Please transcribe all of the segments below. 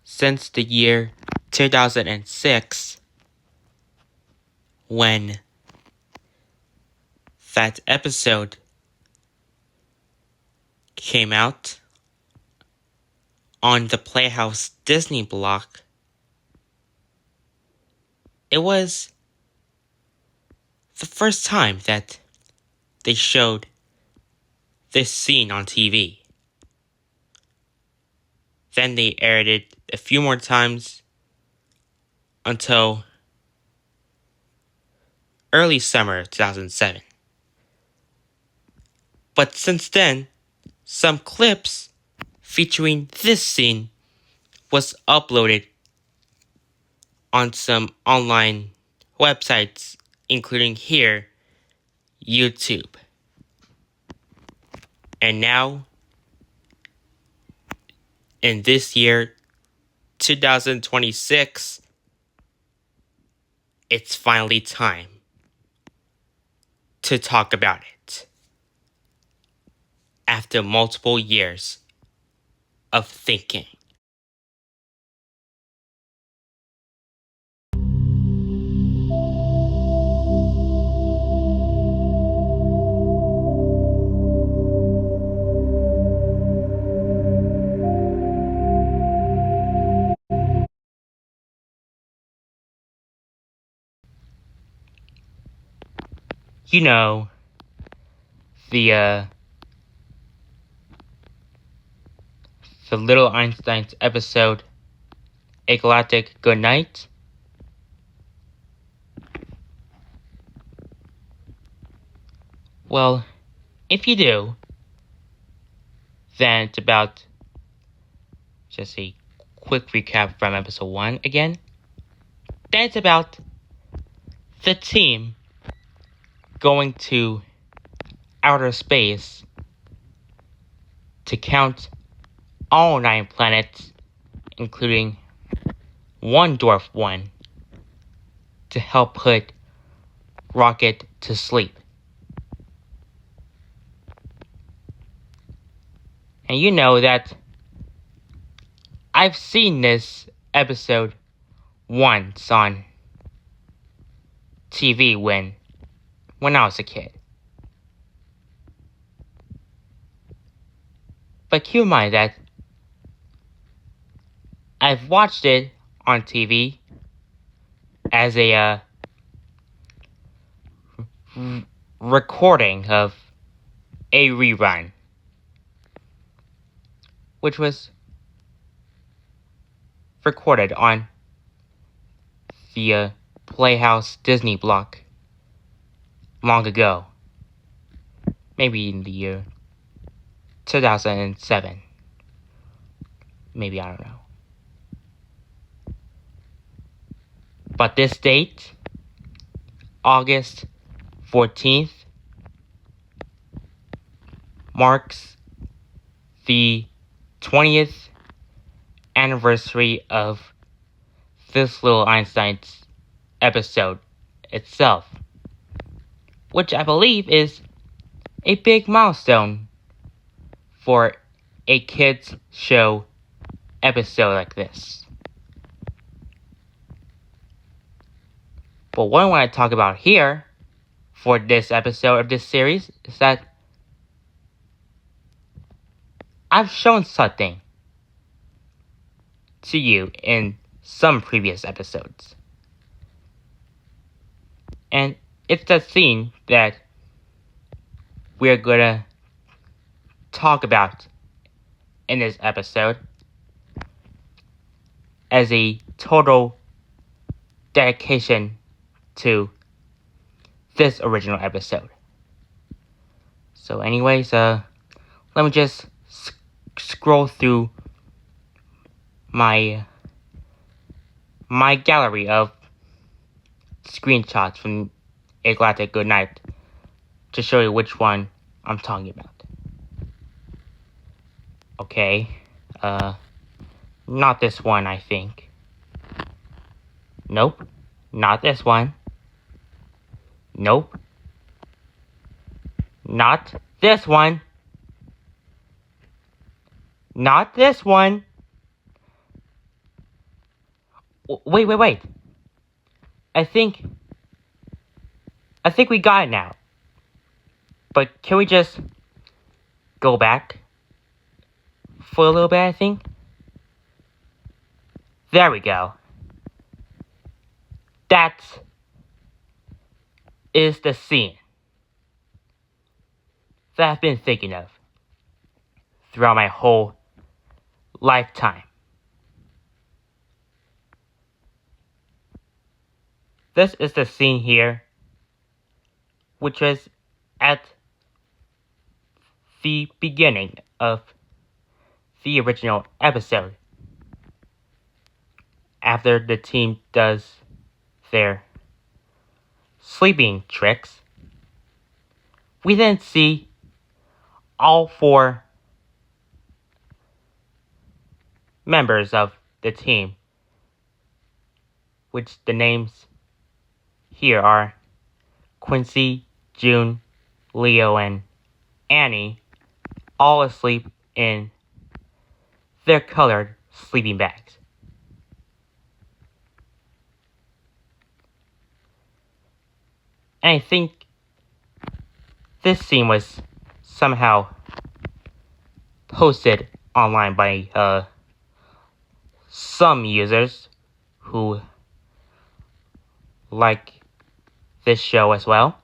since the year 2006, when that episode came out on the Playhouse Disney block. It was the first time that they showed this scene on TV. Then they aired it a few more times until early summer of 2007. But since then, some clips featuring this scene was uploaded on some online websites, including here, YouTube. And now, in this year, 2026, it's finally time to talk about it. After multiple years of thinking. You know, the Little Einsteins episode, A Galactic Good Night. Well, if you do, then it's about just a quick recap from episode 1 again. Then it's about the team going to outer space to count all 9 planets, including one dwarf one, to help put Rocket to sleep. And you know that I've seen this episode once on TV when I was a kid. But keep in mind that I've watched it on TV as a recording of a rerun, which was recorded on the Playhouse Disney block long ago, maybe in the year 2007, maybe, I don't know. But this date, August 14th, marks the 20th anniversary of this Little Einsteins episode itself, which I believe is a big milestone for a kids show episode like this. But what I want to talk about here for this episode of this series is that I've shown something to you in some previous episodes. And it's that scene that we're gonna talk about in this episode as a total dedication to this original episode. So anyways, let me just scroll through my gallery of screenshots from A Galactic Good Night to show you which one I'm talking about. Okay, not this one, I think. Nope, not this one. Nope. Not this one. Not this one. Wait. I think we got it now. But can we just go back for a little bit, I think? There we go. That is the scene that I've been thinking of throughout my whole lifetime. This is the scene here, which was at the beginning of the original episode. After the team does their sleeping tricks, we then see all 4 members of the team, which the names here are Quincy, June, Leo, and Annie, all asleep in their colored sleeping bags. And I think this scene was somehow posted online by some users who like this show as well.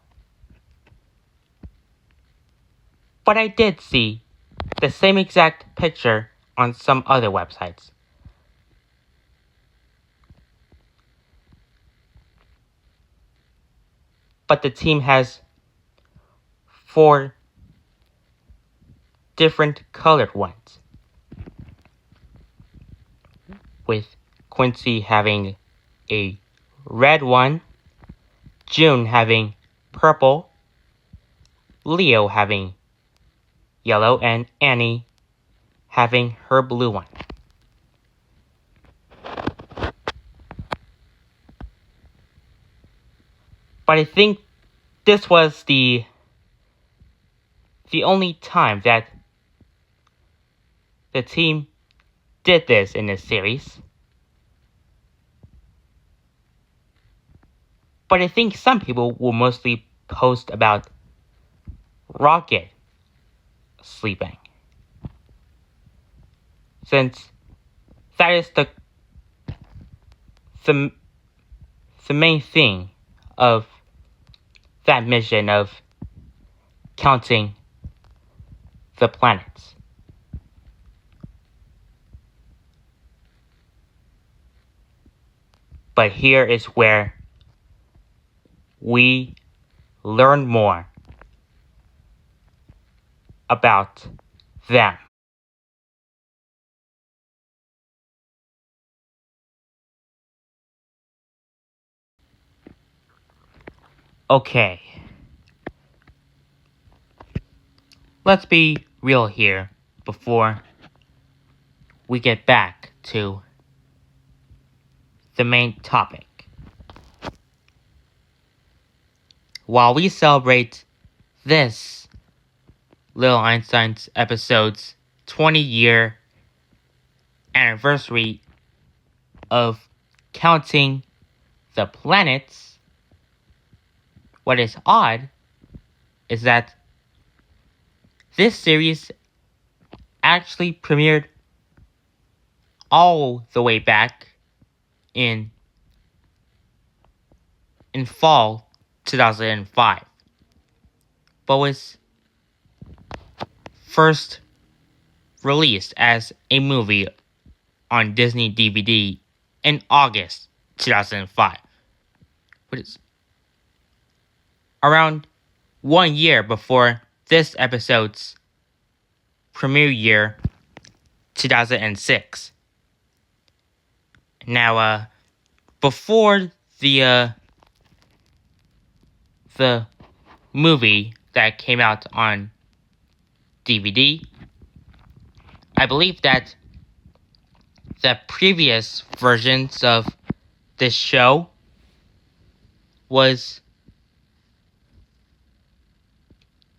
But I did see the same exact picture on some other websites. But the team has 4 different colored ones, with Quincy having a red one, June having purple, Leo having yellow, and Annie having her blue one. But I think this was the only time that the team did this in this series. But I think some people will mostly post about Rocket sleeping, since that is the main thing of that mission of counting the planets. But here is where we learn more about them. Okay. Let's be real here before we get back to the main topic. While we celebrate this Little Einsteins episode's 20-year anniversary of counting the planets, what is odd is that this series actually premiered all the way back in fall 2005, but was first released as a movie on Disney DVD in August 2005, which is around 1 year before this episode's premiere year, 2006. Now, before the movie that came out on DVD, I believe that the previous versions of this show was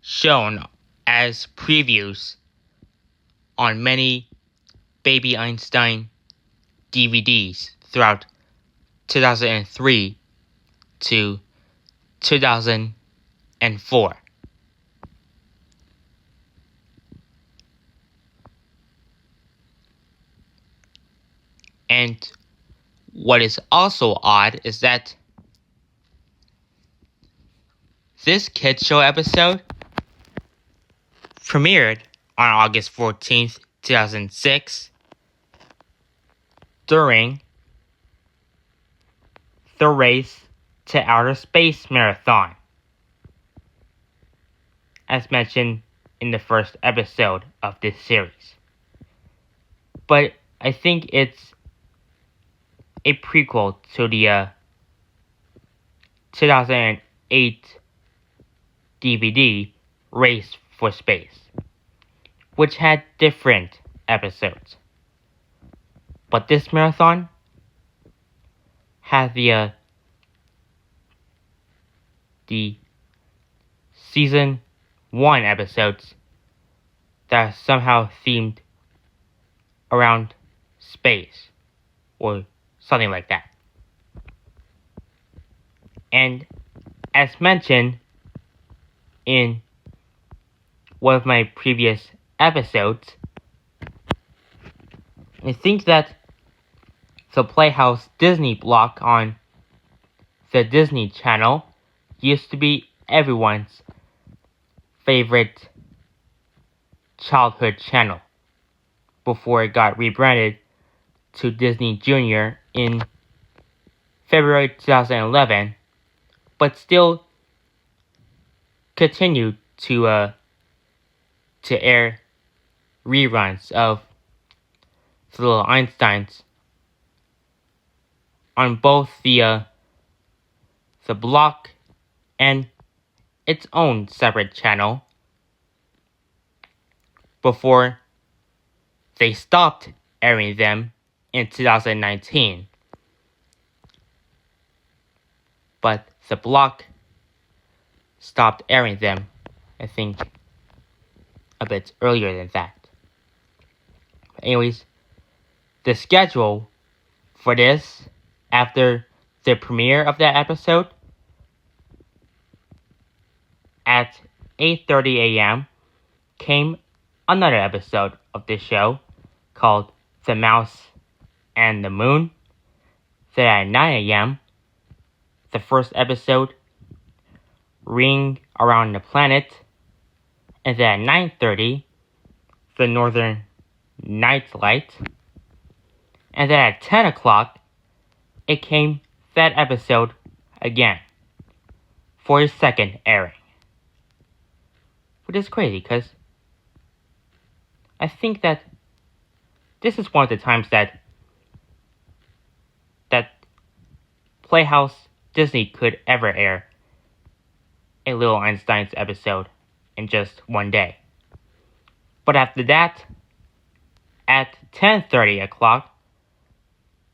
shown as previews on many Baby Einstein DVDs throughout 2003 to 2004. And what is also odd is that this kids show episode premiered on August 14th, 2006 during the Race to Outer Space Marathon, as mentioned in the first episode of this series. But I think it's a prequel to the 2008 DVD Race for Space, which had different episodes. But this marathon had the season 1 episodes that are somehow themed around space or something like that. And as mentioned in one of my previous episodes, I think that the Playhouse Disney block on the Disney Channel used to be everyone's favorite childhood channel before it got rebranded to Disney Junior in February 2011, but still continued to air reruns of the Little Einsteins on both the block and its own separate channel before they stopped airing them in 2019. But the block stopped airing them, I think, a bit earlier than that. Anyways, the schedule for this, after the premiere of that episode, at 8:30 a.m. came another episode of this show called The Mouse and the Moon. Then at 9 a.m., the first episode, Ring Around the Planet. And then at 9:30, The Northern Nightlight. And then at 10 o'clock, it came that episode again for its second airing. Which is crazy, because I think that this is one of the times that Playhouse Disney could ever air a Little Einsteins episode in just one day. But after that, at 10:30 o'clock,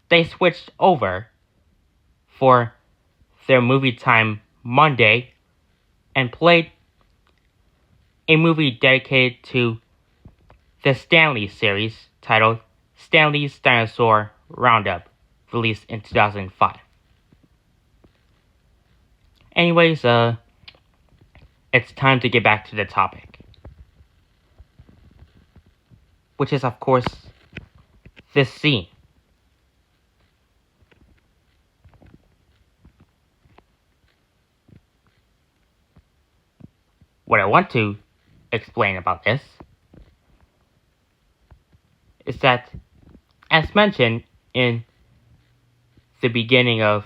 they switched over for their Movie Time Monday and played a movie dedicated to the Stanley series titled Stanley's Dinosaur Roundup, released in 2005. Anyways, it's time to get back to the topic, which is, of course, this scene. What I want to explain about this is that, as mentioned in the beginning of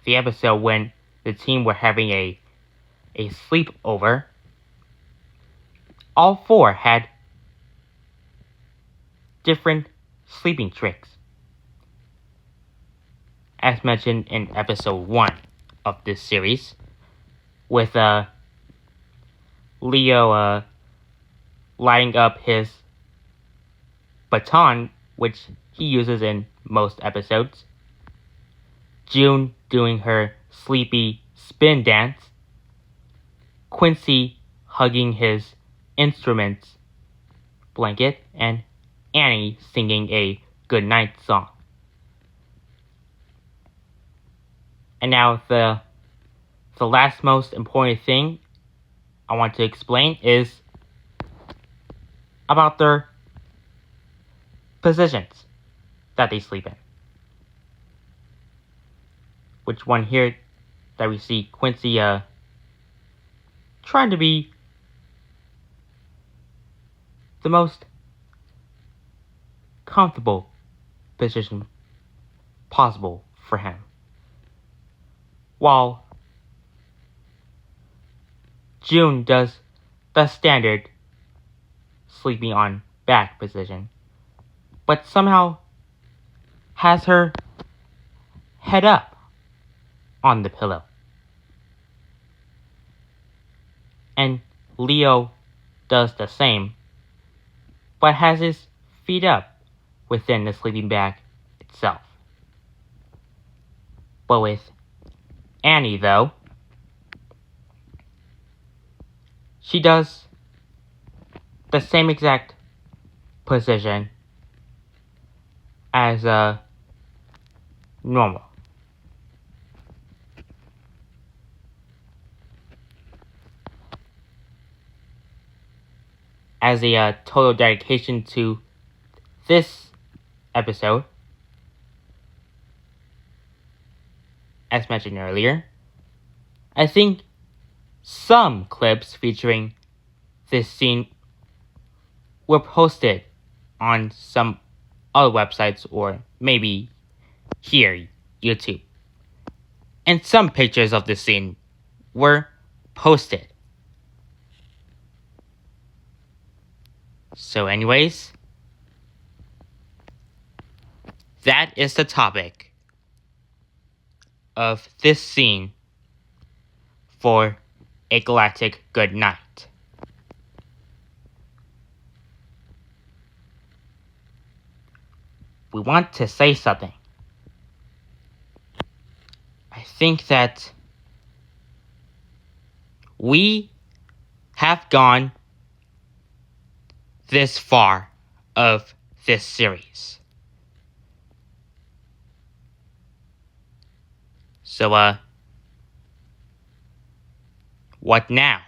the episode when the team were having a sleepover, all four had different sleeping tricks. As mentioned in episode 1 of this series, with Leo lighting up his baton, which he uses in most episodes, June doing her sleepy spin dance, Quincy hugging his instruments blanket, and Annie singing a goodnight song. And now the last most important thing I want to explain is about their positions that they sleep in. Which one here that we see Quincy trying to be the most comfortable position possible for him, while June does the standard sleeping on back position, but somehow has her head up on the pillow. And Leo does the same, but has his feet up within the sleeping bag itself. But with Annie, though, she does the same exact position as normal. As a total dedication to this episode, as mentioned earlier, I think some clips featuring this scene were posted on some other websites or maybe here, YouTube. And some pictures of the scene were posted. So anyways, that is the topic of this scene for A Galactic Good Night. We want to say something. I think that we have gone this far of this series. So, what now?